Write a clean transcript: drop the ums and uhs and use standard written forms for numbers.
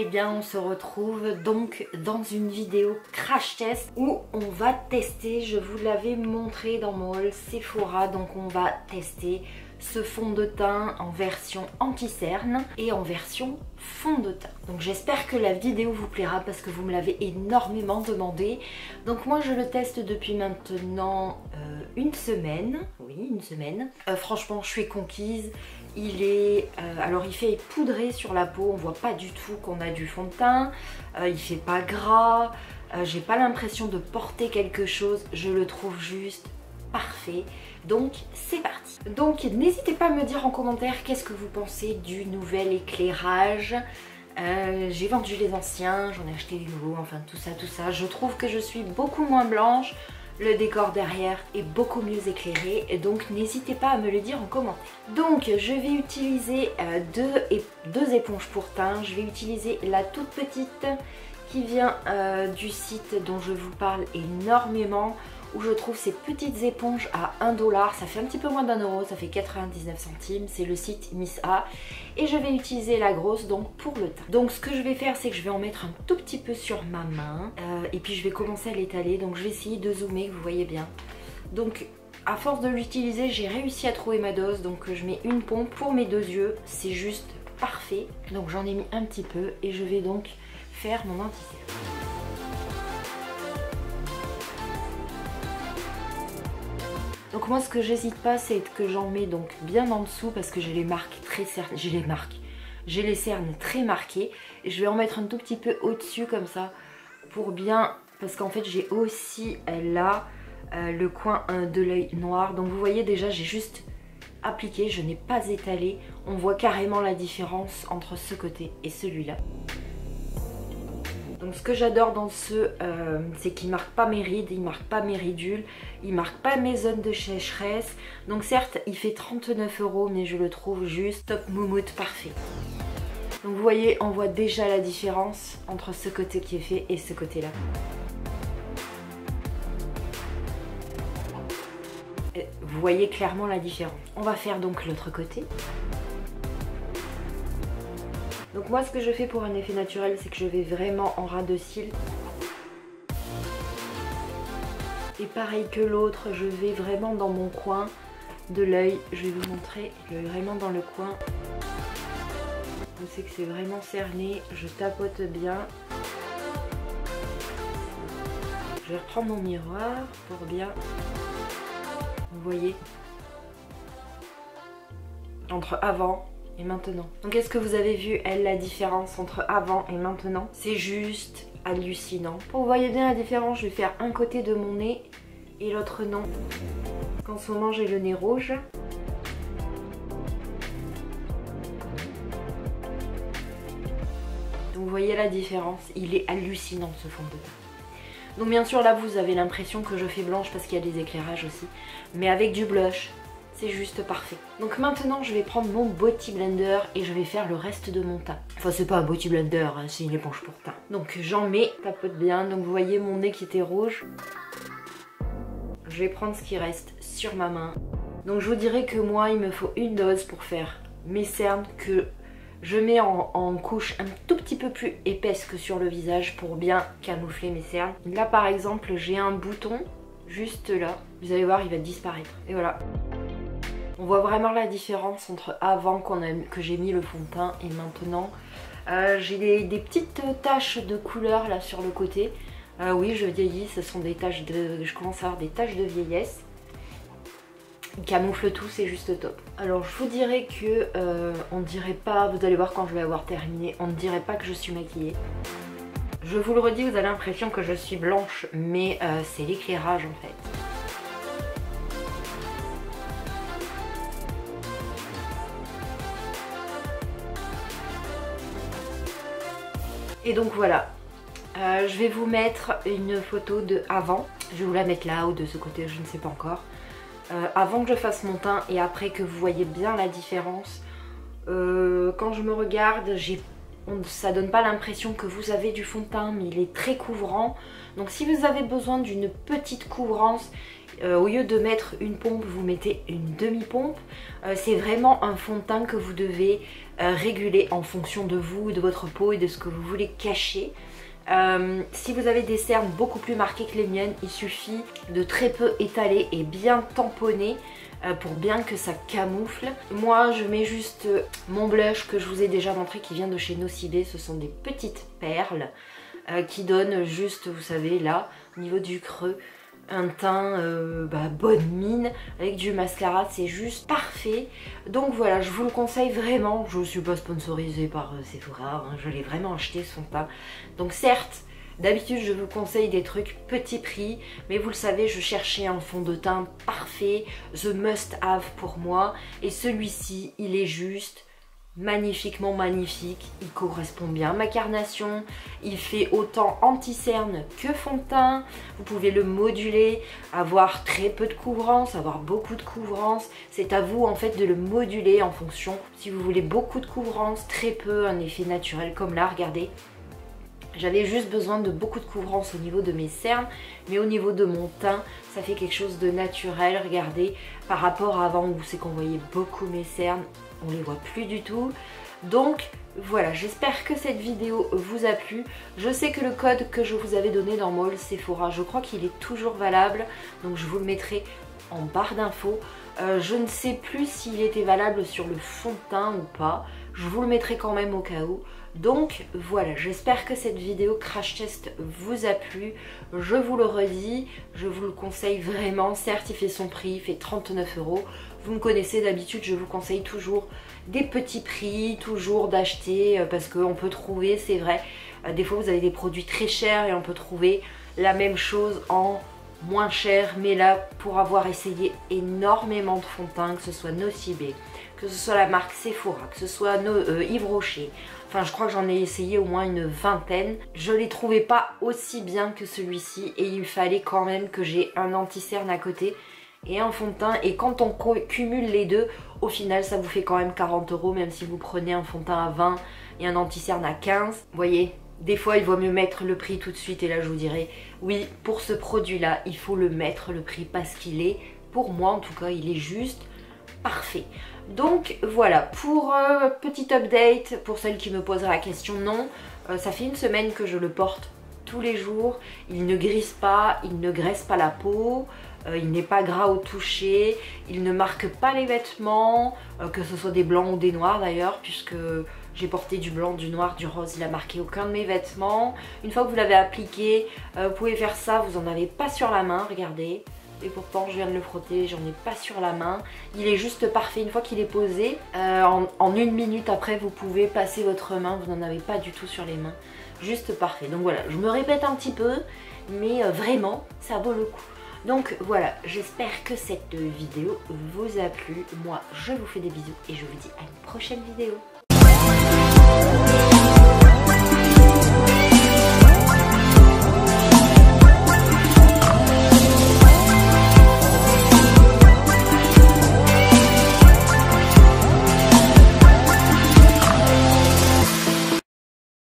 et bien on se retrouve donc dans une vidéo crash test où on va tester, je vous l'avais montré dans mon haul Sephora, donc on va tester ce fond de teint en version anti-cerne et en version fond de teint. Donc j'espère que la vidéo vous plaira parce que vous me l'avez énormément demandé. Donc moi je le teste depuis maintenant une semaine. Oui, une semaine. Franchement je suis conquise. Il est, alors il fait poudré sur la peau, on voit pas du tout qu'on a du fond de teint. Il fait pas gras, j'ai pas l'impression de porter quelque chose, je le trouve juste parfait. Donc c'est parti. Donc n'hésitez pas à me dire en commentaire qu'est-ce que vous pensez du nouvel éclairage. J'ai vendu les anciens, j'en ai acheté des nouveaux, enfin tout ça. Je trouve que je suis beaucoup moins blanche. Le décor derrière est beaucoup mieux éclairé, et donc n'hésitez pas à me le dire en commentaire. Donc je vais utiliser deux éponges pour teint. Je vais utiliser la toute petite qui vient du site dont je vous parle énormément, où je trouve ces petites éponges à 1 $, ça fait un petit peu moins d'1 €, ça fait 99 centimes, c'est le site Miss A. Et je vais utiliser la grosse donc pour le teint. Donc ce que je vais faire, c'est que je vais en mettre un tout petit peu sur ma main, et puis je vais commencer à l'étaler, donc je vais essayer de zoomer, que vous voyez bien. Donc à force de l'utiliser, j'ai réussi à trouver ma dose, donc je mets une pompe pour mes 2 yeux, c'est juste parfait. Donc j'en ai mis un petit peu et je vais donc faire mon anti-cerne. Donc moi ce que j'hésite pas, c'est que j'en mets donc bien en dessous parce que j'ai les marques très cernes, j'ai les cernes très marquées. Et je vais en mettre un tout petit peu au-dessus comme ça pour bien, parce qu'en fait j'ai aussi là le coin de l'œil noir. Donc vous voyez déjà j'ai juste appliqué, je n'ai pas étalé. On voit carrément la différence entre ce côté et celui-là. Donc ce que j'adore dans ce, c'est qu'il ne marque pas mes rides, il ne marque pas mes ridules, il ne marque pas mes zones de sécheresse. Donc certes, il fait 39 €, mais je le trouve juste top moumoute parfait. Donc vous voyez, on voit déjà la différence entre ce côté qui est fait et ce côté-là. Vous voyez clairement la différence. On va faire donc l'autre côté. Donc moi ce que je fais pour un effet naturel, c'est que je vais vraiment en ras de cils. Et pareil que l'autre, je vais vraiment dans mon coin de l'œil. Je vais vous montrer, je vais vraiment dans le coin. Je sais que c'est vraiment cerné, je tapote bien. Je vais reprendre mon miroir pour bien... Vous voyez, entre avant et maintenant. Donc est-ce que vous avez vu la différence entre avant et maintenant? C'est juste hallucinant. Vous voyez bien la différence, je vais faire un côté de mon nez et l'autre non. En ce moment j'ai le nez rouge. Donc vous voyez la différence, il est hallucinant ce fond de teint. Donc bien sûr là vous avez l'impression que je fais blanche parce qu'il y a des éclairages aussi. Mais avec du blush, c'est juste parfait. Donc maintenant je vais prendre mon Beauty Blender et je vais faire le reste de mon teint. Enfin c'est pas un Beauty Blender, hein, c'est une éponge pour teint. Donc j'en mets, tapote bien. Donc vous voyez mon nez qui était rouge. Je vais prendre ce qui reste sur ma main. Donc je vous dirais que moi il me faut une dose pour faire mes cernes, que je mets en couche un tout petit peu plus épaisse que sur le visage pour bien camoufler mes cernes. Là par exemple j'ai un bouton juste là. Vous allez voir il va disparaître. Et voilà. On voit vraiment la différence entre avant que j'ai mis le fond de teint et maintenant. J'ai des petites taches de couleur là sur le côté. Oui, je vieillis, ce sont des taches de... Je commence à avoir des taches de vieillesse. Il camoufle tout, c'est juste top. Alors je vous dirais que on ne dirait pas, vous allez voir quand je vais avoir terminé, on ne dirait pas que je suis maquillée. Je vous le redis, vous avez l'impression que je suis blanche, mais c'est l'éclairage en fait. Et donc voilà, je vais vous mettre une photo de avant. Je vais vous la mettre là ou de ce côté, je ne sais pas encore. Avant que je fasse mon teint et après que vous voyez bien la différence. Quand je me regarde, ça donne pas l'impression que vous avez du fond de teint, mais il est très couvrant. Donc si vous avez besoin d'une petite couvrance, au lieu de mettre une pompe, vous mettez une demi-pompe. C'est vraiment un fond de teint que vous devez réguler en fonction de vous, de votre peau et de ce que vous voulez cacher. Si vous avez des cernes beaucoup plus marquées que les miennes, il suffit de très peu étaler et bien tamponner pour bien que ça camoufle. Moi je mets juste mon blush que je vous ai déjà montré qui vient de chez Nocibé. Ce sont des petites perles qui donnent juste, vous savez là, au niveau du creux, un teint bonne mine avec du mascara, c'est juste parfait. Donc voilà, je vous le conseille vraiment. Je ne suis pas sponsorisée par Sephora, hein, je l'ai vraiment acheté ce fond de teint. Donc certes, d'habitude je vous conseille des trucs petit prix, mais vous le savez, je cherchais un fond de teint parfait, the must have pour moi, et celui-ci il est juste magnifiquement magnifique, il correspond bien à ma carnation, il fait autant anti-cerne que fond de teint, vous pouvez le moduler, avoir très peu de couvrance, avoir beaucoup de couvrance, c'est à vous en fait de le moduler en fonction, si vous voulez beaucoup de couvrance, très peu, un effet naturel comme là, regardez. J'avais juste besoin de beaucoup de couvrance au niveau de mes cernes, mais au niveau de mon teint, ça fait quelque chose de naturel, regardez, par rapport à avant où c'est qu'on voyait beaucoup mes cernes, on les voit plus du tout. Donc voilà, j'espère que cette vidéo vous a plu. Je sais que le code que je vous avais donné dans Mall Sephora, je crois qu'il est toujours valable, donc je vous le mettrai en barre d'infos. Je ne sais plus s'il était valable sur le fond de teint ou pas, je vous le mettrai quand même au cas où. Donc voilà, j'espère que cette vidéo crash test vous a plu. Je vous le redis, je vous le conseille vraiment. Certes, il fait son prix, il fait 39 €. Vous me connaissez d'habitude, je vous conseille toujours des petits prix, toujours d'acheter parce qu'on peut trouver, c'est vrai, des fois vous avez des produits très chers et on peut trouver la même chose en moins cher. Mais là, pour avoir essayé énormément de fond de teint, que ce soit Nocibé, que ce soit la marque Sephora, que ce soit Yves Rocher, enfin je crois que j'en ai essayé au moins une vingtaine, je les trouvais pas aussi bien que celui-ci et il fallait quand même que j'ai un anti-cerne à côté et un fond de teint, et quand on cumule les deux, au final ça vous fait quand même 40 €, même si vous prenez un fond de teint à 20 et un anti-cerne à 15. Vous voyez, des fois il vaut mieux mettre le prix tout de suite, et là je vous dirais oui, pour ce produit là il faut le mettre le prix parce qu'il est, pour moi en tout cas, il est juste parfait. Donc voilà, pour petit update, pour celles qui me poseraient la question, non, ça fait une semaine que je le porte tous les jours, il ne grisse pas, il ne graisse pas la peau, il n'est pas gras au toucher, il ne marque pas les vêtements, que ce soit des blancs ou des noirs d'ailleurs, puisque j'ai porté du blanc, du noir, du rose, il a marqué aucun de mes vêtements. Une fois que vous l'avez appliqué, vous pouvez faire ça, vous n'en avez pas sur la main, regardez. Et pourtant je viens de le frotter, j'en ai pas sur la main. Il est juste parfait une fois qu'il est posé. En une minute après vous pouvez passer votre main, vous n'en avez pas du tout sur les mains. Juste parfait. Donc voilà, je me répète un petit peu, mais vraiment ça vaut le coup. Donc voilà, j'espère que cette vidéo vous a plu. Moi je vous fais des bisous et je vous dis à une prochaine vidéo.